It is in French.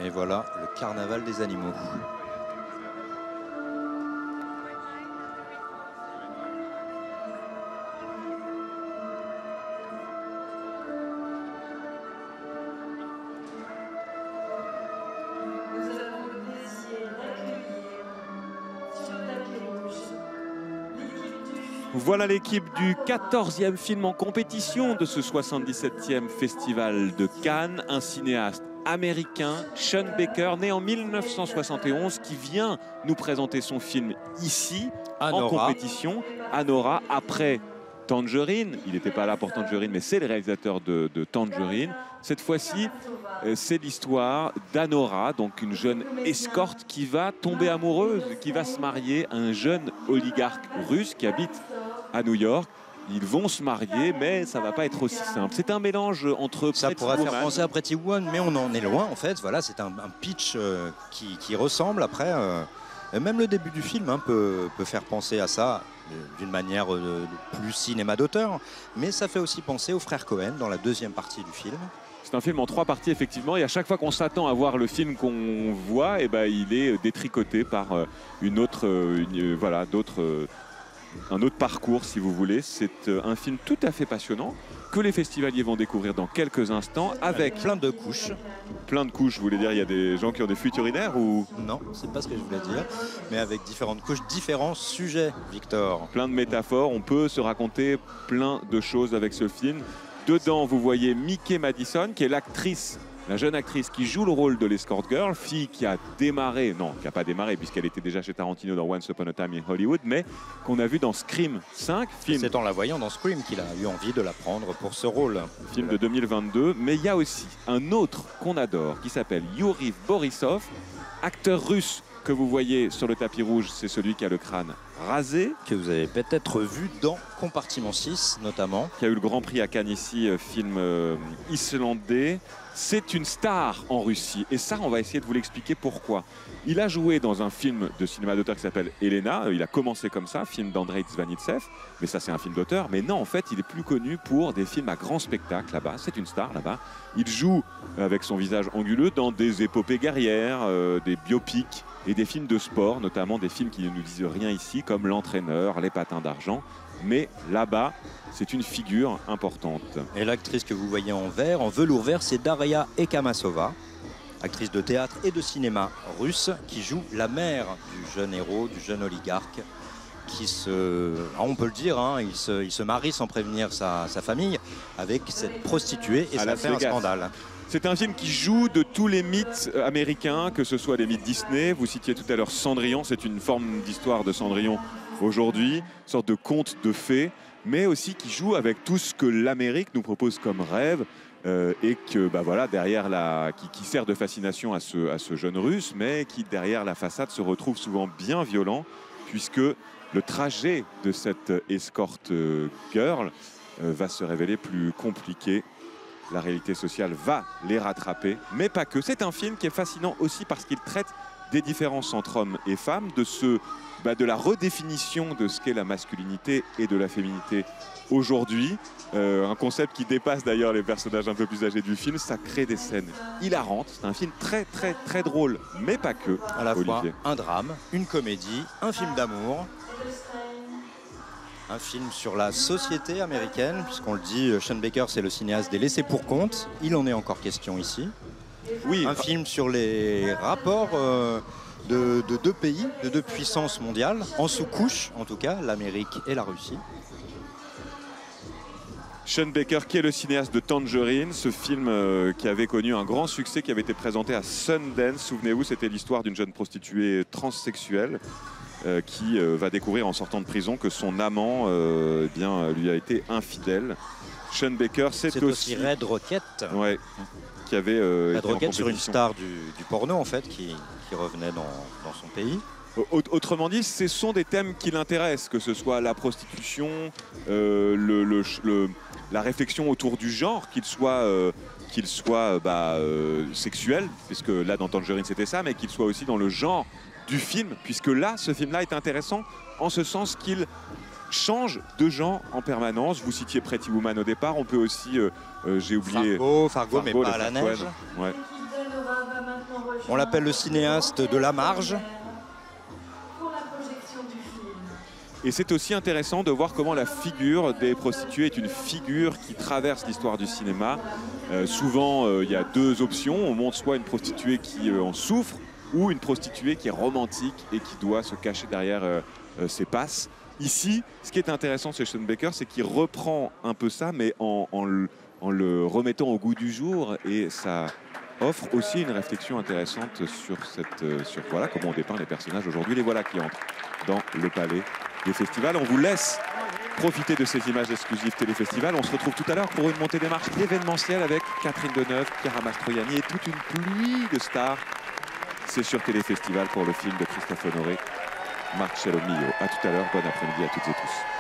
Et voilà le carnaval des animaux. Voilà l'équipe du 14e film en compétition de ce 77e festival de Cannes. Un cinéaste américain, Sean Baker, né en 1971, qui vient nous présenter son film ici, en compétition. Anora, après Tangerine. Il n'était pas là pour Tangerine, mais c'est le réalisateur de Tangerine. Cette fois-ci, c'est l'histoire d'Anora, donc une jeune escorte qui va tomber amoureuse, qui va se marier à un jeune oligarque russe qui habite à New York. Ils vont se marier, mais ça va pas être aussi simple. C'est un mélange entre ça pourrait faire penser à Pretty Woman, mais on en est loin en fait. Voilà, c'est un pitch qui ressemble. Après, même le début du film peut faire penser à ça d'une manière plus cinéma d'auteur, mais ça fait aussi penser aux frères Cohen dans la deuxième partie du film. C'est un film en 3 parties effectivement, et à chaque fois qu'on s'attend à voir le film qu'on voit, il est détricoté par un autre parcours, si vous voulez. C'est un film tout à fait passionnant que les festivaliers vont découvrir dans quelques instants, avec plein de couches. Plein de couches, vous voulez dire il y a des gens qui ont des fuites urinaires ou... Non, c'est pas ce que je voulais dire, mais avec différentes couches, différents sujets, Victor. Plein de métaphores, on peut se raconter plein de choses avec ce film. Dedans, vous voyez Mickey Madison, qui est l'actrice, la jeune actrice qui joue le rôle de l'escort girl, fille qui a démarré, non, qui n'a pas démarré puisqu'elle était déjà chez Tarantino dans Once Upon a Time in Hollywood, mais qu'on a vu dans Scream 5, film. C'est en la voyant dans Scream qu'il a eu envie de la prendre pour ce rôle. Film de 2022, mais il y a aussi un autre qu'on adore qui s'appelle Yuri Borisov, acteur russe que vous voyez sur le tapis rouge, c'est celui qui a le crâne rasé. Que vous avez peut-être vu dans Compartiment 6 notamment. Qui a eu le Grand Prix à Cannes ici, film islandais. C'est une star en Russie et ça, on va essayer de vous l'expliquer pourquoi. Il a joué dans un film de cinéma d'auteur qui s'appelle Elena. Il a commencé comme ça, film d'Andrei Zvanitsev. Mais ça, c'est un film d'auteur. Mais non, en fait, il est plus connu pour des films à grand spectacle là-bas. C'est une star là-bas. Il joue avec son visage anguleux dans des épopées guerrières, des biopics et des films de sport, notamment des films qui ne nous disent rien ici, comme L'Entraîneur, Les Patins d'Argent. Mais là-bas, c'est une figure importante. Et l'actrice que vous voyez en vert, en velours vert, c'est Daria Ekamasova, actrice de théâtre et de cinéma russe, qui joue la mère du jeune héros, du jeune oligarque, qui on peut le dire, il se marie sans prévenir sa famille avec cette prostituée et ça fait un scandale. C'est un film qui joue de tous les mythes américains, que ce soit les mythes Disney. Vous citiez tout à l'heure Cendrillon, c'est une forme d'histoire de Cendrillon aujourd'hui, une sorte de conte de fées, mais aussi qui joue avec tout ce que l'Amérique nous propose comme rêve et que derrière qui sert de fascination à ce jeune russe, mais qui derrière la façade se retrouve souvent bien violent, puisque le trajet de cette escort girl va se révéler plus compliqué. La réalité sociale va les rattraper, mais pas que. C'est un film qui est fascinant aussi parce qu'il traite des différences entre hommes et femmes, de la redéfinition de ce qu'est la masculinité et de la féminité aujourd'hui. Un concept qui dépasse d'ailleurs les personnages un peu plus âgés du film. Ça crée des scènes hilarantes. C'est un film très très très drôle, mais pas que. À la fois un drame, une comédie, un film d'amour. Un film sur la société américaine, puisqu'on le dit, Sean Baker, c'est le cinéaste des laissés pour compte. Il en est encore question ici. Oui. Un film sur les rapports de deux pays, de deux puissances mondiales, en sous-couche en tout cas, l'Amérique et la Russie. Sean Baker, qui est le cinéaste de Tangerine, ce film qui avait connu un grand succès, qui avait été présenté à Sundance. Souvenez-vous, c'était l'histoire d'une jeune prostituée transsexuelle qui va découvrir en sortant de prison que son amant lui a été infidèle. Sean Baker, c'est aussi Red Rocket. Ouais, qui avait Red Rocket sur une star du porno en fait, qui revenait dans son pays. Autrement dit, ce sont des thèmes qui l'intéressent, que ce soit la prostitution, la réflexion autour du genre, qu'il soit sexuel, puisque là dans Tangerine c'était ça, mais qu'il soit aussi dans le genre du film, puisque là, ce film-là est intéressant en ce sens qu'il change de genre en permanence. Vous citiez Pretty Woman au départ, on peut aussi, j'ai oublié... Fargo, mais pas à la neige. Ouais. On l'appelle le cinéaste de la marge. Et c'est aussi intéressant de voir comment la figure des prostituées est une figure qui traverse l'histoire du cinéma. Souvent, il y a deux options. On montre soit une prostituée qui en souffre, ou une prostituée qui est romantique et qui doit se cacher derrière ses passes. Ici, ce qui est intéressant chez Sean Baker, c'est qu'il reprend un peu ça, mais en le remettant au goût du jour, et ça offre aussi une réflexion intéressante sur voilà, comment on dépeint les personnages aujourd'hui. Les voilà qui entrent dans le palais des festivals. On vous laisse profiter de ces images exclusives Téléfestival. On se retrouve tout à l'heure pour une montée des marches événementielle avec Catherine Deneuve, Chiara Mastroianni et toute une pluie de stars. C'est sur Téléfestival pour le film de Christophe Honoré, Marcello Mio. A tout à l'heure, bon après-midi à toutes et tous.